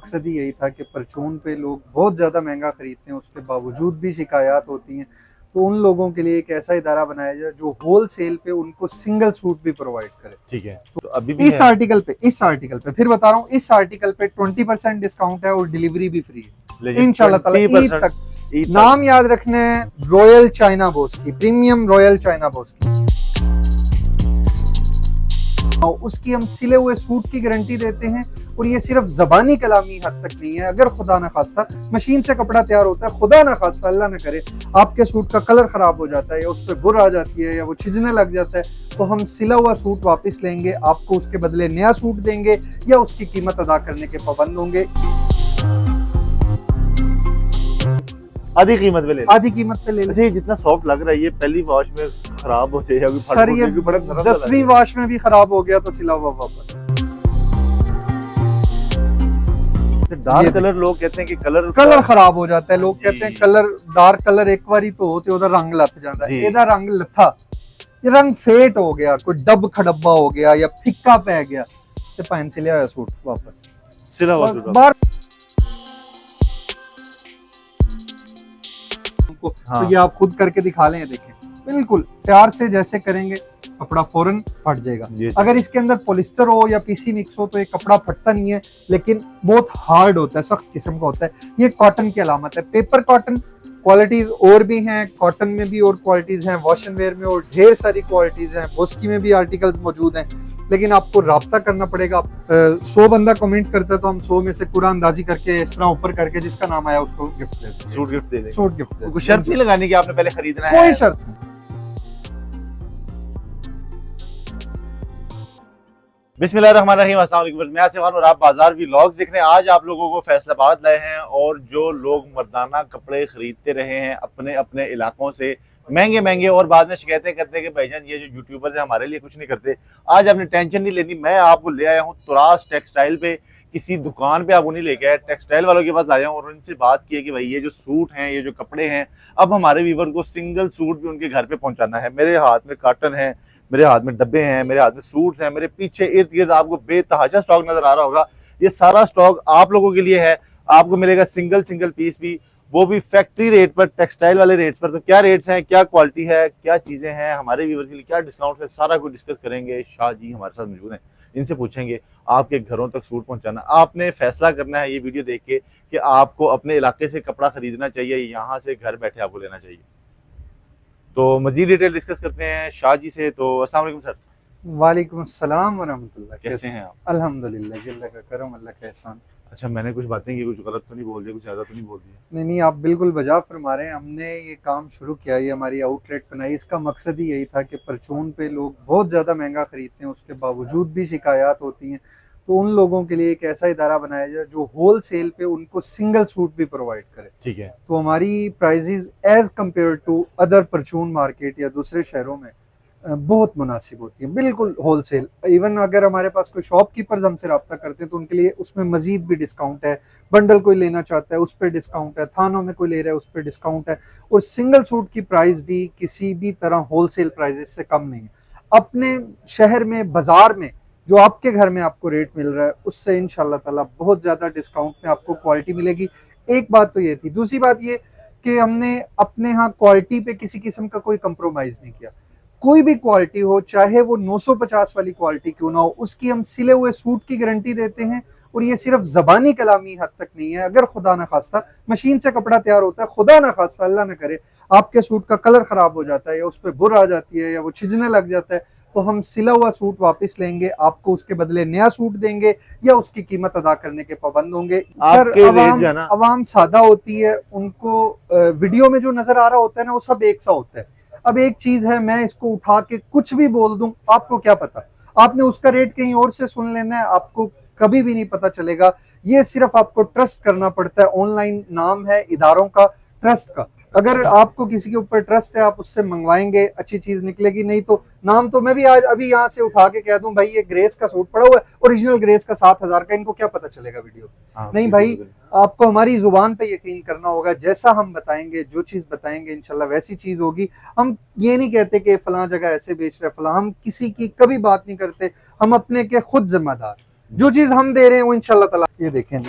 मकसद ही यही था कि परचून पे लोग बहुत ज़्यादा महंगा खरीदते हैं, उसके बावजूद भी शिकायत होती हैं। तो उन लोगों के लिए एक ऐसा इदारा बनाया जाए जो होल सेल पे उनको सिंगल सूट भी प्रोवाइड करे। ठीक है, तो अभी भी इस आर्टिकल पे फिर बता रहा हूँ, इस आर्टिकल पे 20% डिस्काउंट है और डिलीवरी भी फ्री है इंशाल्लाह ताला ईद तक। नाम याद रखना है, रॉयल चाइना बोस की, प्रीमियम रॉयल चाइना बोस की। उसकी हम सिले हुए सूट की गारंटी देते हैं। और ये सिर्फ जबानी कलामी हद तक नहीं है। अगर खुदा ना खास्ता मशीन से कपड़ा तैयार होता है, खुदा ना खास्ता अल्लाह ना करे आपके सूट का कलर खराब हो जाता है या उस पर बुर आ जाती है या वो छिजने लग जाता है, तो हम सिला हुआ सूट वापस लेंगे, आपको उसके बदले नया सूट देंगे या उसकी कीमत अदा करने के पाबंद होंगे। आधी कीमत पे ले आधी कीमत पे ले अच्छा, ये जितना सॉफ्ट लग रहा है ये पहली वॉश में खराब हो जाएगा सर, ये 10वीं वॉश में भी खराब हो गया तो सिला हुआ वापस। डार्क कलर लोग कहते हैं कि कलर खराब हो जाता है, लोग कहते हैं कलर डार्क कलर एक बारी तो होते उधर रंग लथ जाता है, ਇਹਦਾ रंग लथा, ये रंग फेट हो गया, कोई डब खडब्बा हो गया या फिक्का पै गया ते भां सिलिया होया सूट वापस सिला हुआ सूट बाहर तो ये आप खुद करके दिखा लें, देखें बिल्कुल प्यार से जैसे करेंगे कपड़ा फौरन फट जाएगा। अगर इसके अंदर पॉलिस्टर हो या पीसी मिक्स हो तो ये कपड़ा फटता नहीं है, लेकिन बहुत हार्ड होता है, सख्त किस्म का होता है। ये कॉटन की अलामत है। पेपर कॉटन क्वालिटीज और भी हैं, कॉटन में भी और क्वालिटीज हैं, वॉश एंड वेयर में और ढेर सारी क्वालिटीज हैं, बोस्की में भी आर्टिकल्स मौजूद हैं, लेकिन आपको राब्ता करना पड़ेगा। 100 बंदा कमेंट करता है तो हम 100 में से पूरा अंदाजी करके इस तरह ऊपर करके जिसका नाम आया उसको गिफ्ट दे दें, सूट गिफ्ट दे दें। सूट गिफ्ट दे दें। शर्त नहीं लगानी कि आपने पहले खरीदना है, कोई शर्त नहीं। बिस्मिल्लाहिर्रहमानिर्रहीम, अस्सलाम वालेकुम। मैं आसिफ खान और आप बाजार व्लॉग्स देख रहे हैं। आज आप लोगों को फैसलाबाद लाए हैं और जो लोग मर्दाना कपड़े खरीदते रहे हैं अपने अपने इलाकों से महंगे महंगे और बाद में शिकायतें करते हैं कि भाईजान ये जो यूट्यूबर्स हैं हमारे लिए कुछ नहीं करते, आज आपने टेंशन नहीं लेनी। मैं आपको ले आया हूँ तुरास टेक्सटाइल पे, किसी दुकान पे आपको नहीं लेके आया, टेक्सटाइल वालों के पास आया हूँ और उनसे बात की है कि भाई ये जो सूट हैं, ये जो कपड़े हैं, अब हमारे व्यूवर को सिंगल सूट भी उनके घर पे पहुंचाना है। मेरे हाथ में कॉटन है, मेरे हाथ में डब्बे हैं, मेरे हाथ में सूट्स हैं, मेरे पीछे इर्द गिर्द आपको बेतहाशा स्टॉक नजर आ रहा होगा। ये सारा स्टॉक आप लोगों के लिए है। आपको मिलेगा सिंगल सिंगल पीस भी, वो भी फैक्ट्री रेट पर, टेक्सटाइल वाले रेट्स पर। तो क्या रेट्स हैं, क्या क्वालिटी है, क्या चीजें हैं, हमारे व्यूवर के लिए क्या डिस्काउंट है, सारा कुछ डिस्कस करेंगे। शाह जी हमारे साथ मौजूद हैं, इनसे पूछेंगे। आपके घरों तक सूट पहुंचाना, आपने फैसला करना है ये वीडियो देख के कि आपको अपने इलाके से कपड़ा खरीदना चाहिए, यहाँ से घर बैठे आपको लेना चाहिए। तो मजीद डिटेल डिस्कस करते हैं शाह जी से। तो अस्सलाम वालेकुम सर। वालेकुम अस्सलाम व रहमतुल्लाह। कैसे हैं आप? अल्हम्दुलिल्लाह, अल्लाह का करम, अल्लाह का एहसान। अच्छा, मैंने कुछ बातें की, कुछ गलत तो नहीं बोल दिया, कुछ ज्यादा तो नहीं बोल दिया? नहीं नहीं, आप बिल्कुल बजा फरमा रहे हैं। हमने ये काम शुरू किया, ये हमारी आउटलेट बनाई, इसका मकसद ही यही था कि परचून पे लोग बहुत ज़्यादा महंगा खरीदते हैं, उसके बावजूद भी शिकायत होती हैं। तो उन लोगों के लिए एक ऐसा इदारा बनाया जाए जो होल सेल पे उनको सिंगल सूट भी प्रोवाइड करे। ठीक है। तो हमारी prices as compared to other परचून मार्केट या दूसरे शहरों में बहुत मुनासिब होती है, बिल्कुल होलसेल। इवन अगर हमारे पास कोई शॉपकीपर्स हमसे रब्ता करते हैं तो उनके लिए उसमें मजीद भी डिस्काउंट है। बंडल कोई लेना चाहता है उस पर डिस्काउंट है, थानों में कोई ले रहा है उस पर डिस्काउंट है। और सिंगल सूट की प्राइस भी किसी भी तरह होलसेल प्राइजेस से कम नहीं है। अपने शहर में, बाजार में जो आपके घर में आपको रेट मिल रहा है उससे इंशाल्लाह ताला बहुत ज़्यादा डिस्काउंट में आपको क्वालिटी मिलेगी। एक बात तो ये थी। दूसरी बात ये कि हमने अपने यहाँ क्वालिटी पे किसी किस्म का कोई कंप्रोमाइज़ नहीं किया। कोई भी क्वालिटी हो, चाहे वो 950 वाली क्वालिटी क्यों ना हो, उसकी हम सिले हुए सूट की गारंटी देते हैं। और ये सिर्फ जबानी कलामी हद तक नहीं है। अगर खुदा ना खास्ता मशीन से कपड़ा तैयार होता है, खुदा ना खास्ता अल्लाह ना करे आपके सूट का कलर खराब हो जाता है या उस पर बुर आ जाती है या वो छिजने लग जाता है, तो हम सिला हुआ सूट वापस लेंगे, आपको उसके बदले नया सूट देंगे या उसकी कीमत अदा करने के पाबंद होंगे। सर, अवाम सादा होती है, उनको वीडियो में जो नजर आ रहा होता है ना वो सब एक सा होता है। अब एक चीज है, मैं इसको उठा के कुछ भी बोल दूं, आपको क्या पता, आपने उसका रेट कहीं और से सुन लेना है, आपको कभी भी नहीं पता चलेगा। ये सिर्फ आपको ट्रस्ट करना पड़ता है। ऑनलाइन नाम है इदारों का, ट्रस्ट का। अगर आपको किसी के ऊपर ट्रस्ट है आप उससे मंगवाएंगे, अच्छी चीज निकलेगी। नहीं तो नाम तो मैं भी आज अभी यहाँ से उठा के कह दूं भाई ये ग्रेस का सूट पड़ा हुआ है, ओरिजिनल ग्रेस का 7,000 का, इनको क्या पता चलेगा वीडियो। नहीं भाई, आपको हमारी जुबान पे यकीन करना होगा। जैसा हम बताएंगे, जो चीज बताएंगे इंशाल्लाह वैसी चीज होगी। हम ये नहीं कहते कि फलां जगह ऐसे बेच रहे फलां, हम किसी की कभी बात नहीं करते। हम अपने के खुद जिम्मेदार, जो चीज हम दे रहे हैं वो इंशाल्लाह ताला। ये देखें,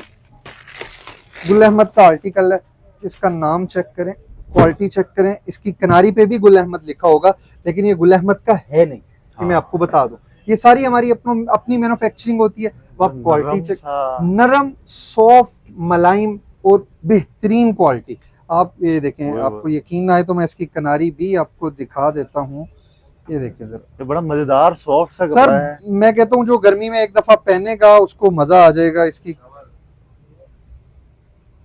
गुल अहमद का आर्टिकल है, इसका नाम चेक करें, क्वालिटी चेक करें, इसकी किनारी पे भी गुल अहमद लिखा होगा, लेकिन ये गुल अहमद का है नहीं, ये मैं आपको बता दूं। ये सारी हमारी अपनी मैन्युफैक्चरिंग होती है। वो आप क्वालिटी चेक, नरम, सॉफ्ट, मलाइम और बेहतरीन क्वालिटी। आप ये देखें, आपको यकीन ना आए तो मैं इसकी किनारी भी आपको दिखा देता हूँ। ये देखिए जरा, ये बड़ा मजेदार सॉफ्ट सा कपड़ा है। मैं कहता हूँ जो गर्मी में एक दफा पहनेगा उसको मजा आ जाएगा। इसकी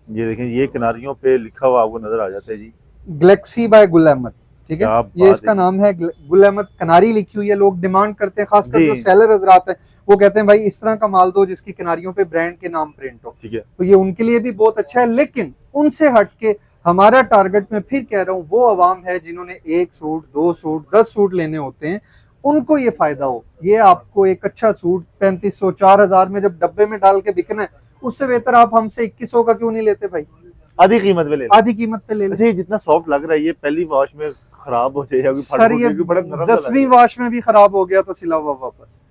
ये देखें, ये किनारियों पे लिखा हुआ आपको नजर आ जाता है जी, गैलेक्सी बाय गुल अहमद, ठीक है, ये इसका नाम है। गुल अहमद किनारी लिखी हुई है, लोग डिमांड करते हैं, खासकर जो सेलर हजरात हैं वो कहते हैं भाई इस तरह का माल दो जिसकी किनारियों पे ब्रांड के नाम प्रिंट हो, ठीक है, तो ये उनके लिए भी बहुत अच्छा है। लेकिन उनसे हटके हमारा टारगेट, मैं फिर कह रहा हूँ, वो अवाम है जिन्होंने 1 सूट, 2 सूट, 10 सूट लेने होते हैं, उनको ये फायदा हो। ये आपको एक अच्छा सूट 3500, 4000 में जब डब्बे में डाल के बिकना है, उससे बेहतर आप हमसे 2100 का क्यों नहीं लेते भाई, आधी कीमत पे ले, आधी कीमत पे ले। अच्छा, ये जितना सॉफ्ट लग रहा है ये पहली वॉश में खराब हो जाएगा सर, ये 10वीं वॉश में भी खराब हो गया तो सिला हुआ वापस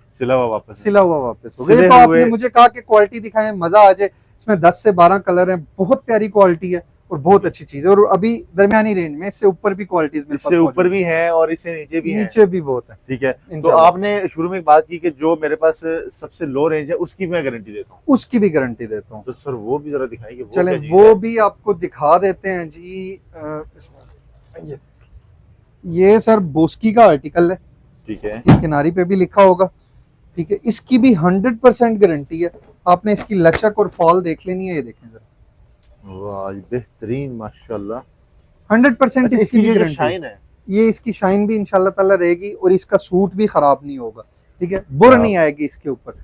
हो गया। तो आपने मुझे कहा कि क्वालिटी दिखाएं, मजा आ जाए। इसमें 10 से 12 कलर हैं, बहुत प्यारी क्वालिटी है और बहुत अच्छी चीज है। और अभी दरमियानी रेंज में इससे ऊपर भी क्वालिटीज में, इससे ऊपर भी है और इससे नीचे भी है, नीचे भी बहुत है, ठीक है। तो आपने शुरू में एक बात की कि जो मेरे पास सबसे लो रेंज है उसकी मैं गारंटी देता हूँ, उसकी भी गारंटी देता हूँ। तो सर वो भी जरा दिखाएंगे। चले वो भी आपको दिखा देते हैं जी। ये सर बोस्की का आर्टिकल है, ठीक है, इसकी किनारी पे भी लिखा होगा, ठीक है। इसकी भी 100% गारंटी है। आपने इसकी लचक और फॉल देख लेनी है, ये देखें जरा, वाह बेहतरीन माशाल्लाह, 100% इसकी भी गारंटी शाइन है। ये इसकी शाइन भी इंशाल्लाह ताला रहेगी और इसका सूट भी खराब नहीं होगा, ठीक है, बुर नहीं आएगी इसके ऊपर।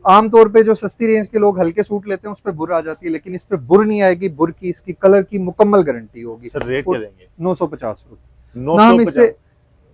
आमतौर पे जो सस्ती रेंज के लोग हल्के सूट लेते हैं उस पे बुर आ जाती है, लेकिन इस पे बुर नहीं आएगी। बुर की, इसकी कलर की मुकम्मल गारंटी होगी। सर रेट क्या देंगे? 950 रुपए। हम इससे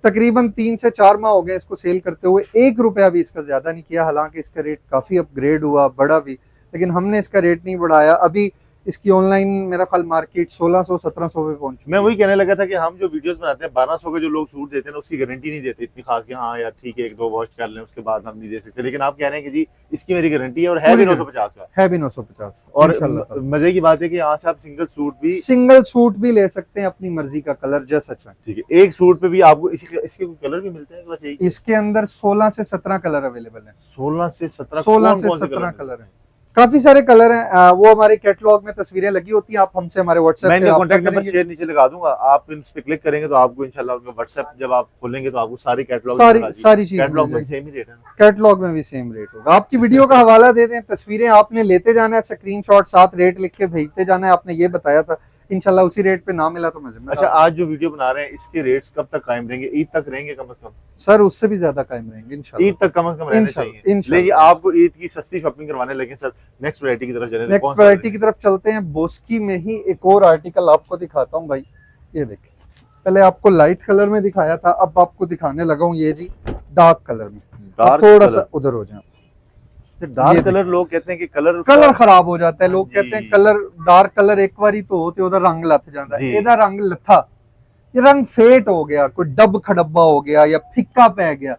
तकरीबन 3 से 4 माह हो गए इसको सेल करते हुए, 1 रुपया भी इसका ज्यादा नहीं किया। हालांकि इसका रेट काफी अपग्रेड हुआ, बढ़ा भी, लेकिन हमने इसका रेट नहीं बढ़ाया। अभी इसकी ऑनलाइन मेरा ख्याल मार्केट 1600-1700 पे पहुंच। मैं वही कहने लगा था कि हम जो वीडियोस बनाते हैं 1200 के जो लोग सूट देते हैं ना, उसकी गारंटी नहीं देते इतनी खास कि हाँ यार ठीक है 1-2 वॉश कर लें उसके बाद हम नहीं दे सकते, लेकिन आप कह रहे हैं कि जी इसकी मेरी गारंटी है और है भी 950 का, है भी 950। और मजे की बात है कि यहाँ से आप सिंगल सूट भी ले सकते हैं अपनी मर्जी का, कलर जैसा चाहे, ठीक है। एक सूट पे भी आपको इसके कलर भी मिलते हैं? बस इसके अंदर 16 से 17 कलर अवेलेबल है। 16 से 17 कलर है, काफी सारे कलर हैं। वो हमारे कैटलॉग में तस्वीरें लगी होती हैं, आप हमसे हमारे व्हाट्सएप पे कॉन्टैक्ट नंबर शेयर नीचे लगा दूंगा, आप इन पे क्लिक करेंगे तो आपको इंशाल्लाह उनका व्हाट्सएप जब आप खोलेंगे तो आपको सारी कैटलॉग सारी चीज कैटलॉग में सेम ही रेट है, कैटलॉग में भी सेम रेट होगा। आपकी वीडियो का हवाला दे दें, तस्वीरें आपने लेते जाना है, स्क्रीनशॉट साथ रेट लिख के भेजते जाना है। आपने ये बताया था, इंशाल्लाह उसी रेट पे ना मिला तो मैं अच्छा, आज जो वीडियो बना रहे हैं इसके रेट्स कब तक कायम रहेंगे? ईद तक रहेंगे कम से कम? सर उससे भी ज्यादा कायम रहेंगे इंशाल्लाह, ईद तक कम से कम रहने चाहिए। लेकिन आपको ईद की सस्ती शॉपिंग करवाने लगे सर, नेक्स्ट वैरायटी की तरफ चलें। नेक्स्ट वैरायटी की तरफ चलते हैं। बोस्की में ही एक और आर्टिकल आपको दिखाता हूँ भाई, ये देखिए। पहले आपको लाइट कलर में दिखाया था, अब आपको दिखाने लगा हूँ ये जी डार्क कलर में। थोड़ा सा उधर हो जाए। डार्क कलर लोग कहते हैं कि कलर खराब हो जाता है, लोग कहते हैं कलर डार्क कलर एक बारी तो होते उधर रंग लथ जाता है, ਇਹਦਾ रंग लथा, ये रंग फेट हो गया, कोई डब खडब्बा हो गया या फिक्का पै गया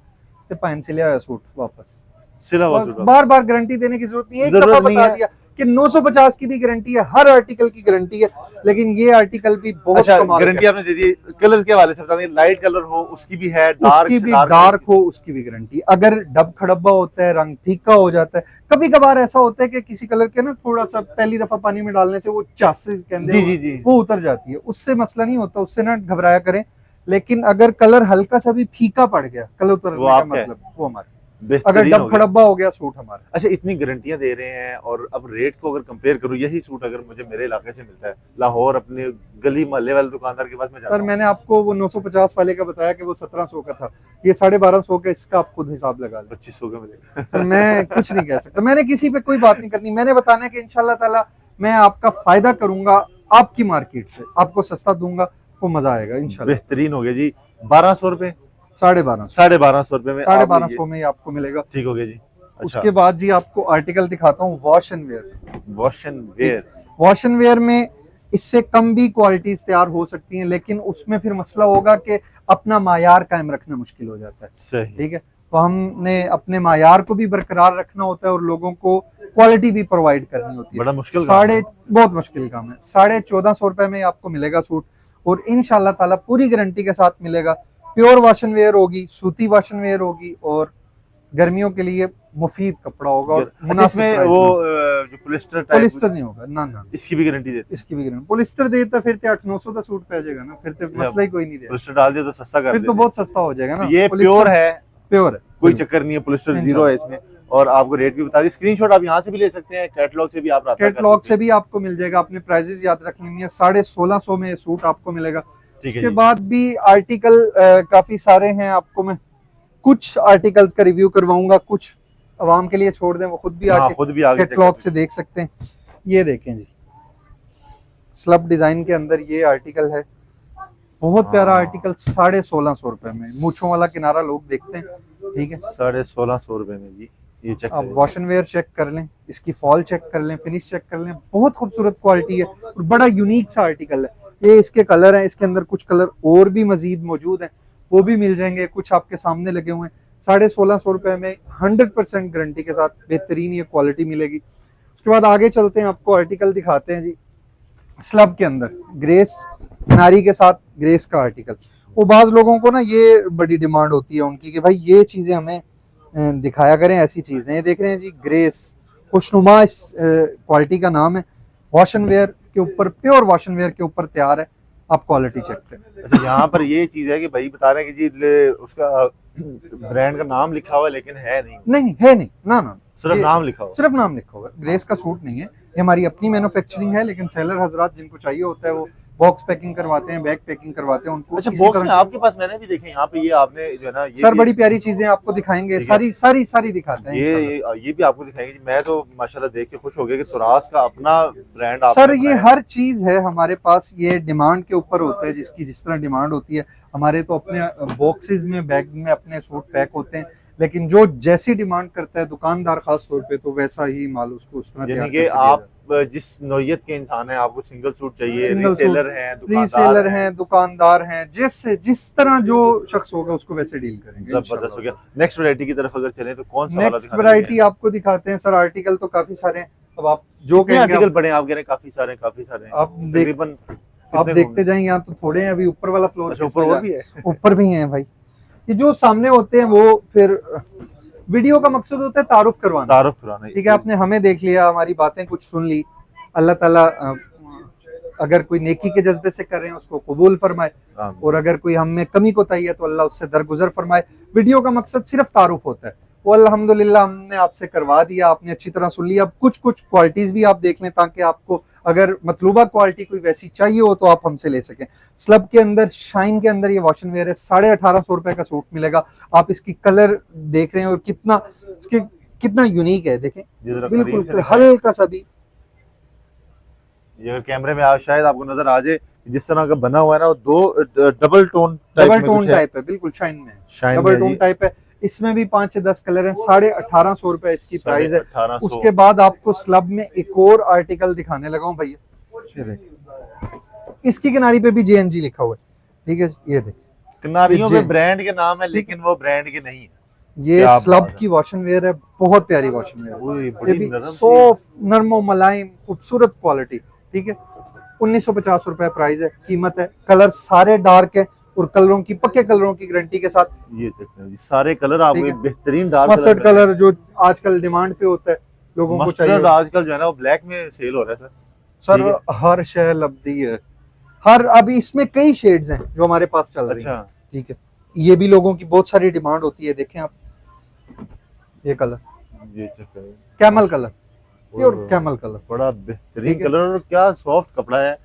तो पैन से लिया सूट वापस सिला हुआ सूट। बार बार गारंटी देने की जरूरत नहीं है, एक दफा बता दिया कि 950 की भी गारंटी है, हर आर्टिकल की गारंटी है, लेकिन ये आर्टिकल भी बहुत कमाल गारंटी आपने दे दी। कलर के हवाले से बता दें, लाइट कलर हो उसकी भी है, डार्क हो उसकी भी गारंटी। अगर डब खड़ब्बा होता है, रंग फीका हो जाता है, कभी कभार ऐसा होता है कि किसी कलर के ना थोड़ा सा पहली दफा पानी में डालने से वो चास कहते हैं वो उतर जाती है, उससे मसला नहीं होता, उससे ना घबराया करें। लेकिन अगर कलर हल्का सा भी फीका पड़ गया, कलर उतरने का मतलब वो हमारा, अगर डब खड़ब्बा हो गया सूट हमारा। अच्छा, इतनी गारंटियां दे रहे हैं और अब रेट को अगर कंपेयर करूं, यही सूट अगर मुझे मेरे इलाके से मिलता है लाहौर अपने गली मोहल्ले वाले दुकानदार के पास में जाता सर, मैंने आपको वो 950 वाले का बताया कि वो 1700 का था, ये 1250 का, इसका आप खुद हिसाब लगा लें, 2500 का मिलेगा। सर मैं कुछ नहीं कह सकता, मैंने किसी पे कोई बात नहीं करनी, मैंने बताना है कि इंशाल्लाह ताला मैं आपका फायदा करूंगा, आपकी मार्केट से आपको सस्ता दूंगा, को मजा आएगा इंशाल्लाह। बेहतरीन हो गया जी। 1200 रुपए, 1250 रुपए में, 1250 में आपको मिलेगा, ठीक हो गया जी। अच्छा। उसके बाद जी आपको आर्टिकल दिखाता हूँ wash and wear. Wash and wear में इससे कम भी क्वालिटीज तैयार हो सकती हैं, लेकिन उसमें फिर मसला होगा कि अपना मायार कायम रखना मुश्किल हो जाता है, सही, ठीक है। तो हमने अपने मायार को भी बरकरार रखना होता है और लोगों को क्वालिटी भी प्रोवाइड करनी होती है। बड़ा मुश्किल काम है। बहुत मुश्किल काम है। 1450 रुपए में आपको मिलेगा सूट, और इंशाल्लाह ताला पूरी गारंटी के साथ मिलेगा। प्योर वॉशन वेयर होगी, सूती वॉशन वेयर होगी, और गर्मियों के लिए मुफीद कपड़ा होगा। और अच्छा, इसमें वो जो पॉलिस्टर टाइप, पॉलिस्टर नहीं होगा ना, ना इसकी भी गारंटी देते इसकी भी गारंटी। पॉलिस्टर देता फिर 800-900 का सूट पै जाएगा ना, फिर तो मसला ही कोई नहीं हैं? देगा, पॉलिस्टर डाल दिया तो सस्ता कर फिर देते तो हैं। बहुत सस्ता हो जाएगा ना। ये पॉलिस्टर प्योर है, प्योर है, कोई चक्कर नहीं है, पॉलिस्टर जीरो है इसमें। और आपको रेट भी बता दी, स्क्रीनशॉट आप यहाँ से भी ले सकते हैं, कैटलॉग से भी आप राब्ता कर कैटलॉग सकते से हैं। भी आपको मिल जाएगा। अपने प्राइजेस याद रख लेंगे। 1650 में ये सूट आपको मिलेगा। ठीक है उसके जी। बाद भी आर्टिकल काफी सारे हैं। आपको मैं कुछ आर्टिकल्स का रिव्यू करवाऊंगा, कुछ आवाम के लिए छोड़ दें, वो खुद भी हाँ, आके खुद भी आगे check कैटलॉग कर से देख सकते हैं। ये देखें जी, स्लब डिजाइन के अंदर ये आर्टिकल है, बहुत प्यारा हाँ। आर्टिकल। 1650 रुपए में मूछों वाला किनारा लोग देखते हैं, ठीक है। 1650 रुपए में जी, ये चेक आप वॉशन वेयर चेक कर लें, इसकी फॉल चेक कर लें, फिनिश चेक कर लें, बहुत खूबसूरत क्वालिटी है और बड़ा यूनिक सा आर्टिकल है। ये इसके कलर हैं, इसके अंदर कुछ कलर और भी मजीद मौजूद हैं, वो भी मिल जाएंगे, कुछ आपके सामने लगे हुए हैं। 1650 रुपए में 100% गारंटी के साथ बेहतरीन ये क्वालिटी मिलेगी। उसके बाद आगे चलते हैं, आपको आर्टिकल दिखाते हैं जी। स्लब के अंदर ग्रेस नारी के साथ ग्रेस का आर्टिकल। वो बाज लोगों को ना ये बड़ी डिमांड होती है उनकी कि भाई ये चीजें हमें दिखाया करें, ऐसी चीजें। ये देख रहे हैं जी, ग्रेस खुशनुमा इस क्वालिटी का नाम है। वॉशन वेयर के ऊपर, प्योर वॉशन वेयर के ऊपर तैयार है। आप क्वालिटी चेक करें। अच्छा, यहाँ पर ये चीज है कि भाई बता रहे हैं कि जी उसका ब्रांड का नाम लिखा हुआ है लेकिन है नहीं, नहीं है नहीं, ना ना, सिर्फ ये नाम लिखा हुआ सिर्फ नाम लिखा हुआ है। ग्रेस का सूट नहीं है, ये हमारी अपनी मैन्युफैक्चरिंग है, लेकिन सेलर हजरात जिनको चाहिए होता है वो बॉक्स पैकिंग करवाते हैं, बैग पैकिंग करवाते हैं उनको। है। अच्छा, इसी बॉक्स में तरह आपके पास मैंने भी देखे यहाँ पे, ये आपने जो है ना ये सर भी- बड़ी प्यारी चीजें आपको दिखाएंगे, ठीक है। सारी दिखाते हैं इंशाल्लाह। ये भी आपको दिखाएंगे। मैं तो माशाल्लाह देख के खुश हो गया कि तुरास का अपना ब्रांड आप सर ये हर चीज है हमारे पास, ये डिमांड के ऊपर होता है, जिसकी जिस तरह डिमांड होती है। हमारे तो अपने बॉक्सेस में, बैग में अपने सूट पैक होते हैं, लेकिन जो जैसी डिमांड करता है दुकानदार खास तौर पे, तो वैसा ही माल उसको उस तरह तैयार यानी कि करके दिया आप जिस नौयत के इंसान है, आपको सिंगल सूट चाहिए, सिंगल रीसेलर सूट, हैं, रीसेलर हैं, दुकानदार हैं, जिस तरह जो शख्स होगा उसको वैसे डील करेंगे जबरदस्त हो गया। नेक्स्ट वैरायटी की तरफ अगर चलें तो कौन सा वाला नेक्स्ट दिखाने वैरायटी लगे हैं? आपको दिखाते हैं। सर आर्टिकल तो काफी सारे हैं, अब आप जो कितने कहेंगे आर्टिकल पड़े हैं? आप कह रहे हैं काफी सारे हैं। आप देख तकरीबन आप कितने देखते जाएं। यहाँ तो थोड़े हैं, अभी ऊपर वाला फ्लोर अच्छा, ऊपर और भी है। ऊपर भी हैं भाई। ये जो सामने होते हैं वो फिर वीडियो का मकसद होता है तारुफ करवाना, तारुफ कराना। ठीक है। आपने हमें देख लिया, हमारी बातें कुछ सुन ली, अल्लाह ताला अगर कोई नेकी के जज्बे से कर रहे हैं उसको कबूल फरमाए, और अगर कोई हम में कमी कोताही है तो अल्लाह उससे दरगुजर फरमाए। वीडियो का मकसद सिर्फ तारुफ होता है। वो अल्हम्दुलिल्लाह हमने आपसे करवा दिया, आपने अच्छी तरह सुन लिया। अब कुछ क्वालिटीज भी आप देख लें, ताकि आपको अगर मतलूबा क्वालिटी कोई वैसी चाहिए हो तो आप हमसे ले सकें। स्लब के अंदर, शाइन के अंदर ये वॉशन वेयर है। 1850 रुपए का सूट मिलेगा। आप इसकी कलर देख रहे हैं और कितना यूनिक है, देखें बिल्कुल हल्का सा भी। ये कैमरे में शायद आपको नजर आ जाए, जिस तरह का बना हुआ है ना, वो दो डबल टोन टाइप है, बिल्कुल शाइन में शाइन डबल टोन टाइप है। इसमें भी 5 से 10 कलर हैं। 1850 रुपए इसकी प्राइस है। 1850। उसके बाद आपको स्लब में एक और आर्टिकल दिखाने लगा हूं भैया, इसकी किनारी पे भी JNG लिखा हुआ है, ठीक है। ये देख, किनारियों पे ब्रांड के नाम है लेकिन वो ब्रांड के नहीं है। ये क्या स्लब बात है। की वॉशन वेयर है, बहुत प्यारी वॉशन वेयर ओए, है। बड़ी ये भी नरम सी। सॉफ्ट, नरमो मुलायम, खूबसूरत क्वालिटी, ठीक है। 1950 रुपए प्राइस है, कीमत है। कलर सारे डार्क है और कलरों की, पक्के कलरों की गारंटी के साथ। ये देखते हैं, सारे कलर आपको ठीक है। बेहतरीन डार्क मस्टर्ड कलर जो आजकल डिमांड पे होता है, लोगों को चाहिए। मस्टर्ड आजकल जो है ना वो ब्लैक में सेल हो रहा है सर। ठीक सर हर शय लब्दी है, हर, अभी इसमें कई शेड्स हैं जो हमारे पास चल रही हैं, अच्छा, ठीक है। ये भी लोगों की बहुत सारी डिमांड होती है। देखें आप, ये कलर ये चेक करें, कैमल कलर, प्योर और कैमल कलर, बड़ा बेहतरीन ठीक है। कलर और क्या सॉफ्ट कपड़ा है।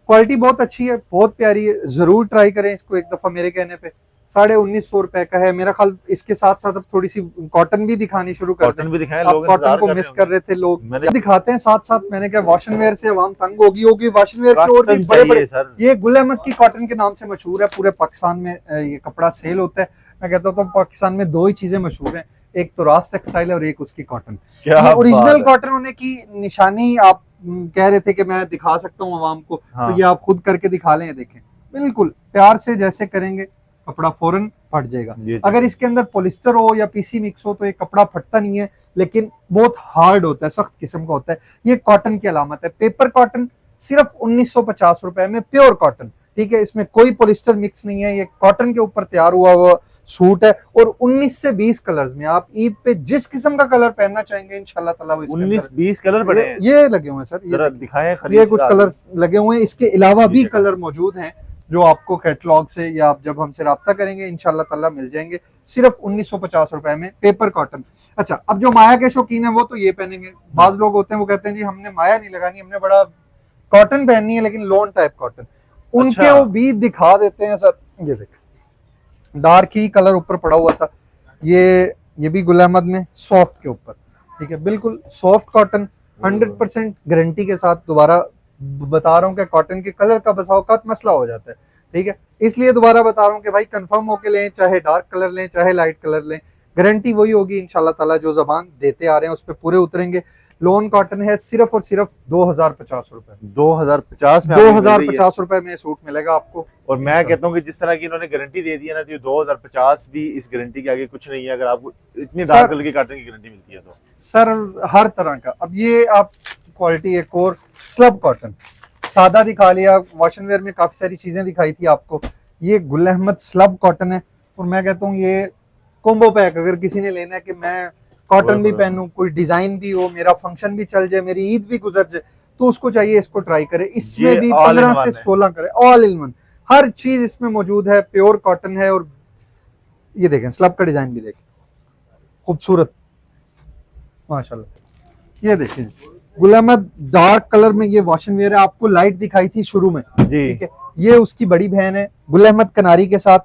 क्वालिटी बहुत अच्छी है, बहुत प्यारी है। जरूर ट्राई करें इसको एक दफा मेरे कहने पे। 1950 रुपए का है मेरा ख्याल। इसके साथ साथ अब थोड़ी सी कॉटन भी दिखानी शुरू कर दें। कॉटन भी दिखाएं, आप लोग कॉटन इंतजार को कर मिस रहे कर रहे थे लोग, मैंने- दिखाते हैं साथ साथ। मैंने कहा वॉशन वेयर से अवाम तंग होगी वॉशन वेयर की और भी कॉटन बड़े बड़े। चाहिए सर। ये गुल अहमद की कॉटन के नाम से मशहूर है, पूरे पाकिस्तान में ये कपड़ा सेल होता है। मैं कहता हूँ पाकिस्तान में 2 ही चीजें मशहूर हैं, एक तो रास टेक्सटाइल है और एक उसकी कॉटन। क्या ये ओरिजिनल बात है। कॉटन होने की निशानी आप कह रहे थे कि मैं दिखा सकता हूँ अवाम को, हाँ। तो ये आप खुद करके दिखा लें। देखें बिल्कुल प्यार से जैसे करेंगे कपड़ा फौरन फट जाएगा। जी, जी। अगर इसके अंदर पॉलिस्टर हो या पीसी मिक्स हो तो ये कपड़ा फटता नहीं है, लेकिन बहुत हार्ड होता है, सख्त किस्म का होता है। ये कॉटन की अलामत है। पेपर कॉटन सिर्फ 1950 रुपए में, प्योर कॉटन, ठीक है, इसमें कोई पॉलिस्टर मिक्स नहीं है। ये कॉटन के ऊपर तैयार हुआ हुआ सूट है और 19 से 20 कलर्स में आप ईद पे जिस किस्म का कलर पहनना चाहेंगे इंशाल्लाह ताला वो इसके अंदर 19-20 कलर पड़े हैं। ये लगे हुए हैं सर, जरा देखिए। दिखाएं खरीद ये कुछ के कलर लगे हुए हैं, इसके अलावा भी जी, कलर मौजूद हैं जो आपको कैटलॉग से या आप जब हमसे राब्ता करेंगे इंशाल्लाह ताला मिल जाएंगे, सिर्फ 1950 रुपए में, पेपर कॉटन। अच्छा, अब जो माया के शौकीन है वो तो ये पहनेंगे। बाज लोग होते हैं वो कहते हैं जी हमने माया नहीं लगानी, हमने बड़ा कॉटन पहननी है, लेकिन लोन टाइप कॉटन, उनके अच्छा। वो भी दिखा देते हैं सर। ये देखें, डार्क ही कलर ऊपर पड़ा हुआ था। ये भी गुल अहमद में सॉफ्ट के ऊपर, ठीक है, बिल्कुल सॉफ्ट कॉटन, 100% गारंटी के साथ। दोबारा बता रहा हूँ कि कॉटन के कलर का बसा औकात मसला हो जाता है, ठीक है, इसलिए दोबारा बता रहा हूँ कि भाई कंफर्म होके लें, चाहे डार्क कलर लें चाहे लाइट कलर लें, गारंटी वही होगी इंशाल्लाह ताला, जो जबान देते आ रहे हैं उस पर पूरे उतरेंगे। लोन कॉटन है, सिर्फ और सिर्फ 2050 रुपए, 2050 में 2050 रुपए में सूट मिलेगा आपको। और मैं कहता हूँ कि जिस तरह की इन्होंने गारंटी दे दी है ना, तो 2050 भी इस गारंटी के आगे कुछ नहीं है। अगर आपको इतनी डार्क कलर की कॉटन की गारंटी मिलती है तो सर हर तरह का। अब ये आप क्वालिटी एक और स्लब कॉटन, सादा दिखा लिया, वॉशन वेयर में काफी सारी चीजें दिखाई थी आपको। ये गुल अहमद स्लब कॉटन है और मैं कहता हूँ ये कॉम्बो पैक, अगर किसी ने लेना है कि मैं कॉटन भी पहनूं, कोई डिजाइन भी हो, मेरा फंक्शन भी चल जाए, मेरी ईद भी गुजर जाए, तो उसको चाहिए इसको ट्राई करे। इसमें भी 15 से 16 करे, ऑल इन वन, हर चीज इसमें मौजूद है, प्योर कॉटन है। और ये देखें स्लब का डिजाइन भी देखें, खूबसूरत माशाल्लाह। ये देखिए गुल अहमद डार्क कलर में, ये वॉशन वेयर है, आपको लाइट दिखाई थी शुरू में, जी, ठीक है, ये उसकी बड़ी बहन है गुल अहमद कनारी के साथ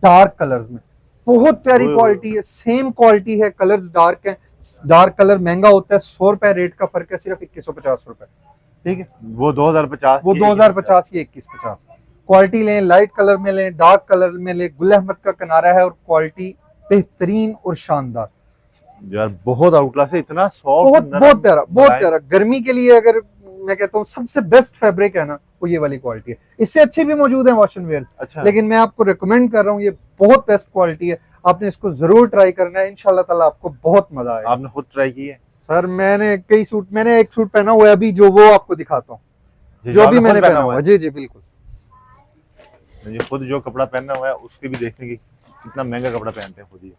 डार्क कलर्स में, बहुत प्यारी क्वालिटी है, सेम क्वालिटी है, कलर्स डार्क है। डार्क कलर महंगा होता है, 100 रुपए रेट का फर्क है, सिर्फ 2150 रुपए, ठीक है, वो 2050, वो 2050, ये 2150। क्वालिटी लें, लाइट कलर में लें, डार्क कलर में लें, गुल अहमद का किनारा है और क्वालिटी बेहतरीन और शानदार। यार बहुत आउट क्लास है, इतना सॉफ्ट, बहुत प्यारा, बहुत प्यारा। गर्मी के लिए अगर मैं कहता हूँ सबसे बेस्ट फैब्रिक है ना, वो ये वाली क्वालिटी है। इससे अच्छे भी मौजूद है वॉशन वेयर, अच्छा, लेकिन मैं आपको रिकमेंड कर रहा हूँ, ये बहुत बेस्ट क्वालिटी है, आपने इसको जरूर ट्राई करना है, इंशाल्लाह ताला आपको बहुत मजा आएगा। आपने खुद ट्राई की है? सर मैंने कई सूट, मैंने एक सूट पहना हुआ है अभी, जो वो आपको दिखाता हूँ, जो भी मैंने पहना हुआ है। जी जी बिल्कुल, खुद जो कपड़ा पहना हुआ है उसके भी देखने की, कितना महंगा कपड़ा पहनते हैं खुद ही।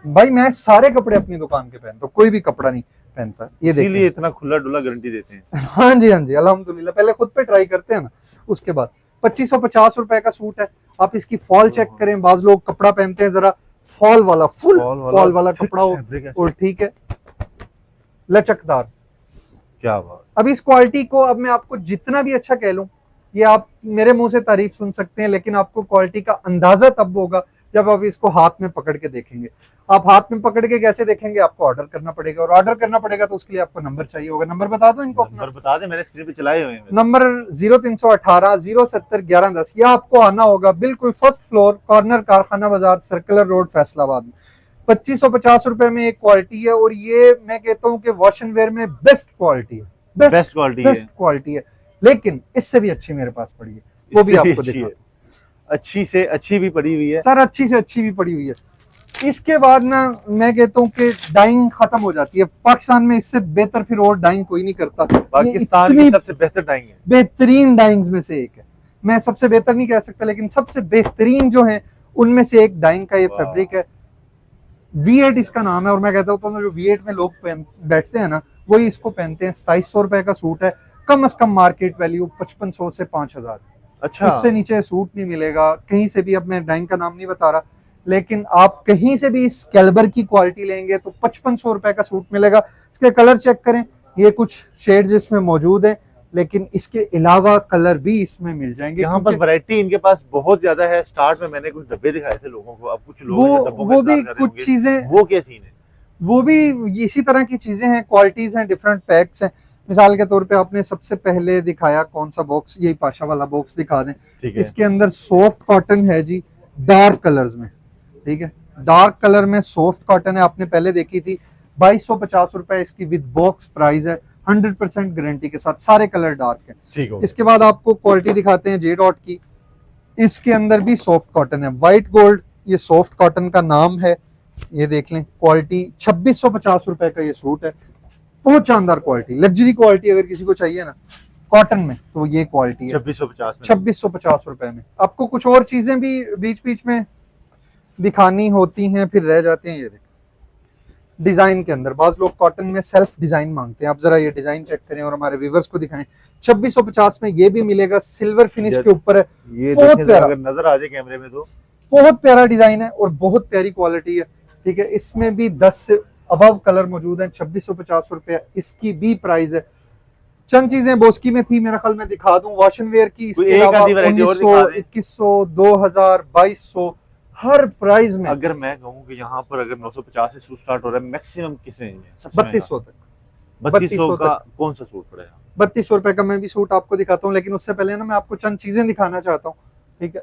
भाई मैं सारे कपड़े अपनी दुकान के पहनता हूँ, कोई भी कपड़ा नहीं पहनता। ये देखिए, इसीलिए इतना खुला डुला गारंटी देते हैं। हाँ जी अल्हम्दुलिल्लाह, पहले खुद पे ट्राई करते हैं ना, उसके बाद 2550 रुपए का सूट है। आप इसकी फॉल चेक करें, बाज लोग कपड़ा पहनते हैं जरा फॉल वाला, फुल फॉल वाला कपड़ा हो, और ठीक है लचकदार, क्या बात। अब इस क्वालिटी को, अब मैं आपको जितना भी अच्छा कह लूं, ये आप मेरे मुंह से तारीफ सुन सकते हैं, लेकिन आपको क्वालिटी का अंदाजा तब होगा जब आप इसको हाथ में पकड़ के देखेंगे। आप हाथ में पकड़ के कैसे देखेंगे, आपको ऑर्डर करना पड़ेगा, और ऑर्डर करना पड़ेगा तो उसके लिए आपको नंबर चाहिए होगा। नंबर बता दो इनको अपना, नंबर बता दे, मैंने स्क्रीन पे चलाए हुए हैं। नंबर 0318 070 1110, ये आपको आना होगा बिल्कुल फर्स्ट फ्लोर, कॉर्नर कारखाना बाजार, सर्कुलर रोड, फैसलाबाद में। 2550 रुपए में एक क्वालिटी है, और ये मैं कहता हूँ कि वॉशन वेयर में बेस्ट क्वालिटी है, बेस्ट क्वालिटी है, लेकिन इससे भी अच्छी मेरे पास पड़ी है, वो भी आपको दिखाऊं। अच्छी से अच्छी भी पड़ी हुई है सर, अच्छी से अच्छी भी पड़ी हुई है। इसके बाद ना मैं कहता हूँ कि डाइंग खत्म हो जाती है पाकिस्तान में, इससे बेहतर फिर और डाइंग कोई नहीं करता। पाकिस्तान की सबसे बेहतर डाइंग है, बेहतरीन डाइंग्स में से एक है। मैं सबसे बेहतर नहीं कह सकता, लेकिन सबसे बेहतरीन जो है उनमें से एक डाइंग का ये फैब्रिक है। V8 इसका नाम है, और मैं कहता हूँ जो V8 में लोग बैठते हैं ना, वही इसको पहनते हैं। 2700 रुपए का सूट है, कम से कम मार्केट वैल्यू 5500 से 5000। अच्छा, इससे नीचे सूट नहीं मिलेगा कहीं से भी। अब मैं डाइंग का नाम नहीं बता रहा, लेकिन आप कहीं से भी इस कैलिबर की क्वालिटी लेंगे तो 5500 रुपए का सूट मिलेगा। इसके कलर चेक करें, ये कुछ शेड्स इसमें मौजूद हैं, लेकिन इसके अलावा कलर भी इसमें मिल जाएंगे। यहाँ पर वैरायटी इनके पास बहुत ज्यादा है। स्टार्ट में मैंने कुछ डब्बे दिखाए थे लोगों को, अब कुछ लोग वो भी कुछ चीजें, वो क्या सीन है, वो भी इसी तरह की चीजें हैं, क्वालिटीज हैं, डिफरेंट पैक्स हैं। मिसाल के तौर पे आपने सबसे पहले दिखाया कौन सा बॉक्स, यही पाशा वाला बॉक्स दिखा दें। इसके अंदर सॉफ्ट कॉटन है जी, डार्क कलर्स में, ठीक है, डार्क कलर में सॉफ्ट कॉटन है, आपने पहले देखी थी। 2250 रुपए इसकी विद बॉक्स प्राइस है, 100% गारंटी के साथ, सारे कलर डार्क है। ठीक हो। इसके बाद आपको क्वालिटी दिखाते हैं J डॉट की। इसके अंदर भी सॉफ्ट कॉटन है, व्हाइट गोल्ड, ये सॉफ्ट कॉटन का नाम है। ये देख लें क्वालिटी, 2650 रुपए का ये सूट है। बहुत शानदार क्वालिटी, लग्जरी क्वालिटी अगर किसी को चाहिए ना कॉटन में तो ये क्वालिटी है 2650 रुपए में। आपको कुछ और चीजें भी बीच बीच में दिखानी होती हैं फिर रह जाते हैं। ये देखें डिजाइन के अंदर बाज लोग कॉटन में सेल्फ डिजाइन मांगते हैं, आप जरा ये डिजाइन चेक करें और हमारे व्यूवर्स को दिखाएं। 2650 में ये भी मिलेगा, सिल्वर फिनिश के ऊपर है, ये बहुत प्यारा, अगर नजर आ जाए कैमरे में तो बहुत प्यारा डिजाइन है और बहुत प्यारी क्वालिटी है। ठीक है, इसमें भी 10 से अबव कलर मौजूद है। 2650 रुपया इसकी भी प्राइस है। चंद चीजें बोस्की में थी, मेरा ख्याल में दिखा दूं वॉशन वेयर की, इसके अलावा 1900, 2100, 2000, 2200 हर प्राइस में। अगर मैं कहूं कि यहाँ पर अगर 950 से सूट स्टार्ट हो रहा है, मैक्सिमम किस रेंज में? 3200 तक। 3200 का कौन सा सूट पड़ेगा? 3200 रुपए का मैं भी सूट आपको दिखाता हूँ, लेकिन उससे पहले ना मैं आपको चंद चीजें दिखाना चाहता हूँ। ठीक है,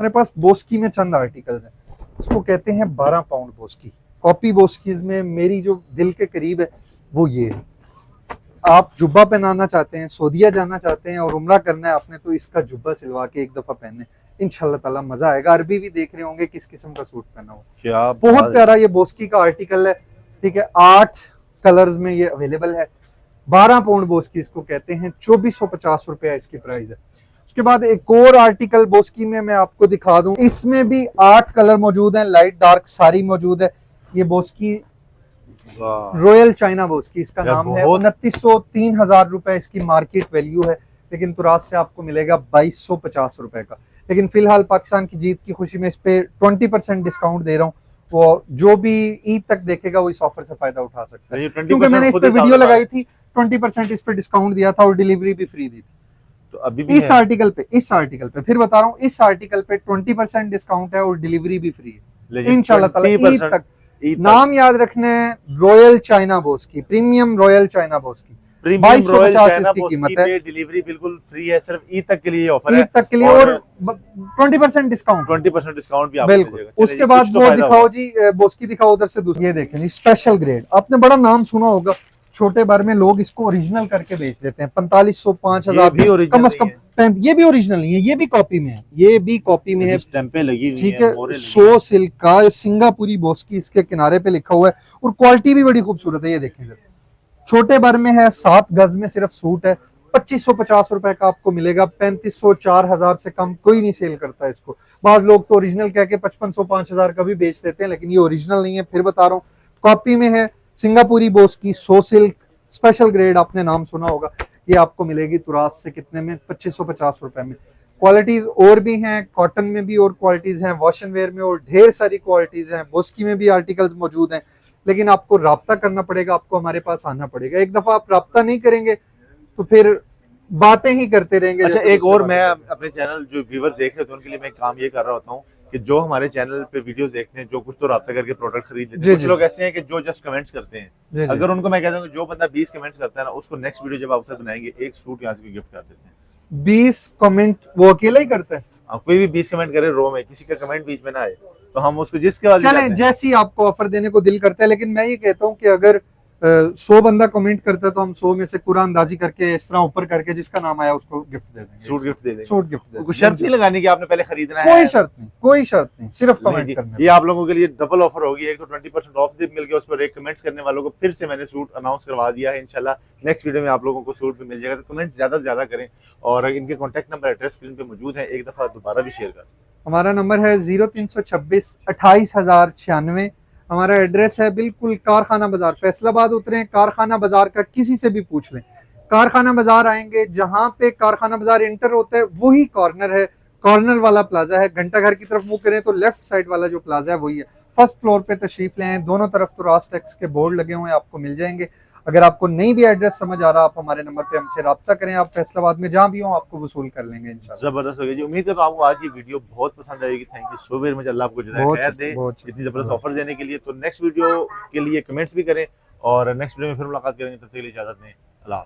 मेरे पास बोस्की में चंद आर्टिकल्स हैं, इसको कहते हैं 12 पाउंड बोस्की। कॉपी बोस्कीज में मेरी जो दिल के करीब है वो ये है। आप जुब्बा पहनाना चाहते हैं, सऊदीया जाना चाहते हैं और उम्रा करना है आपने, तो इसका जुब्बा सिलवा के एक दफा पहने, इंशाल्लाह ताला मजा आएगा। अरबी भी देख रहे होंगे किस किस्म का सूट पहना हो, क्या बहुत प्यारा ये बोस्की का आर्टिकल है। ठीक है, 8 कलर्स में ये अवेलेबल है। 12 पाउंड बोस्की इसको कहते हैं, 2450 रुपया इसकी प्राइस है। उसके बाद एक और आर्टिकल बोस्की में मैं आपको दिखा दूं, इसमें भी 8 कलर मौजूद हैं, लाइट डार्क सारी मौजूद है। ये बोस्की रॉयल चाइना बोस्की इसका नाम है। 2900, 3000 रुपए इसकी मार्केट वैल्यू है, लेकिन तुराज से आपको मिलेगा 2250 रुपए का। लेकिन फिलहाल पाकिस्तान की जीत की खुशी में इस पे 20% डिस्काउंट दे रहा हूँ, वो जो भी ईद तक देखेगा वो इस ऑफर से फायदा उठा सकता है, क्योंकि मैंने इस पे वीडियो लगाई थी, 20% इस पे डिस्काउंट दिया था और डिलीवरी भी फ्री दी थी। तो अभी भी इस आर्टिकल पे फिर बता रहा हूँ, इस आर्टिकल पे 20% डिस्काउंट है और डिलीवरी भी फ्री है इंशाल्लाह ताला ईद तक। नाम याद रखना है, royal China Boski, premium royal China Boski, 2250 इसकी कीमत है। डिलीवरी बिल्कुल फ्री है, सिर्फ ईद तक के लिए ऑफर है, ईद तक के लिए, और 20% डिस्काउंट, 20% डिस्काउंट भी आपको बिल्कुल। उसके बाद वो दिखाओ जी, बोस्की दिखाओ उधर से दूसरी। ये देखें जी, स्पेशल ग्रेड, आपने बड़ा नाम सुना होगा, छोटे बार में लोग इसको ओरिजिनल करके बेच देते हैं 4500, 5000 कम से कम। ये भी ओरिजिनल नहीं है, ये भी कॉपी में है, ये भी कॉपी में है, स्टैंपें लगी हुई हैं। ठीक है, 100 सिल्क का सिंगापुरी बोस्की इसके किनारे पे लिखा हुआ है और क्वालिटी भी बड़ी खूबसूरत है। ये देखें जरा, छोटे बार में है, 7 गज में सिर्फ सूट है, 2550 रुपए का आपको मिलेगा। 3500, 4000 से कम कोई नहीं सेल करता है इसको। बाज लोग तो ओरिजिनल कह के 5500, 5000 का भी बेच देते हैं, लेकिन ये ओरिजिनल नहीं है। फिर बता रहा हूँ, कॉपी में है, सिंगापुरी बोस्की 100 सिल्क स्पेशल ग्रेड, आपने नाम सुना होगा। ये आपको मिलेगी तुराज से कितने में? 2550 रुपए में। क्वालिटीज और भी हैं, कॉटन में भी और क्वालिटीज हैं, वॉशन वेयर में और ढेर सारी क्वालिटीज हैं, बोस्की में भी आर्टिकल्स मौजूद हैं, लेकिन आपको राब्ता करना पड़ेगा, आपको हमारे पास आना पड़ेगा। एक दफा आप राब्ता नहीं करेंगे तो फिर बातें ही करते रहेंगे। अच्छा, एक और मैं अपने चैनल जो व्यूअर देख रहे थे उनके लिए मैं काम ये कर रहा होता हूँ कि जो हमारे चैनल पे वीडियोस देखते हैं, जो कुछ तो राब्ता करके प्रोडक्ट खरीद लेते हैं, कुछ लोग ऐसे हैं कि जो जस्ट कमेंट्स करते हैं। अगर उनको मैं कहता हूँ जो बंदा 20 कमेंट्स करता है ना, उसको नेक्स्ट वीडियो जब आप बनाएंगे एक सूट यहाँ से गिफ्ट कर देते हैं। 20 कमेंट वो अकेला ही करता है? कोई भी 20 कमेंट करे रो में, किसी का कमेंट बीच में ना आए, तो हम उसको जिसके बाद चले जैसी आपको ऑफर देने को दिल करता है। लेकिन मैं ये कहता हूँ कि अगर 100 बंदा कमेंट करता है तो हम 100 में से पूरा अंदाजी करके इस तरह ऊपर करके जिसका नाम आया उसको गिफ्ट दे देंगे, सूट गिफ्ट दे देंगे। सूट गिफ्ट दे देंगे। शर्त नहीं लगानी कि आपने पहले खरीदना है, कोई शर्त नहीं, कोई शर्त नहीं, सिर्फ कमेंट करना। ये आप लोगों के लिए डबल ऑफर होगी, एक तो 20% ऑफ मिल गया, उस पर एक कमेंट्स करने वालों को फिर से मैंने सूट अनाउंस करवा दिया है। इंशाल्लाह नेक्स्ट वीडियो में आप लोगों को सूट भी मिल जाएगा, तो कमेंट ज्यादा से ज्यादा करें और इनके कॉन्टैक्ट नंबर एड्रेस स्क्रीन पे मौजूद है, एक दफा दोबारा भी शेयर कर। हमारा नंबर है 0326 28096। हमारा एड्रेस है बिल्कुल कारखाना बाजार, फैसलाबाद उतरे, कारखाना बाजार का किसी से भी पूछ लें, कारखाना बाजार आएंगे, जहां पे कारखाना बाजार इंटर होता है वही कॉर्नर है, कॉर्नर वाला प्लाजा है। घंटा घर की तरफ मुंह करें तो लेफ्ट साइड वाला जो प्लाजा है वही है। फर्स्ट फ्लोर पे तशरीफ ले आए, दोनों तरफ तो रास टैक्स के बोर्ड लगे हुए हैं, आपको मिल जाएंगे। अगर आपको नहीं भी एड्रेस समझ आ रहा, आप हमारे नंबर पे हमसे राब्ता करें, आप फैसलाबाद में जहां भी हो आपको वसूल कर लेंगे इंशाल्लाह। जबरदस्त हो गया जी, उम्मीद करता हूं आपको आज की वीडियो बहुत पसंद आएगी। Thank you so very much, Allah आपको जज़ाए खैर दे इतनी जबरदस्त ऑफर देने के लिए। तो नेक्स्ट वीडियो के लिए कमेंट्स भी करें और नेक्स्ट वीडियो में फिर मुलाकात करेंगे, तब तक के लिए इजाजत दें, अल्लाह।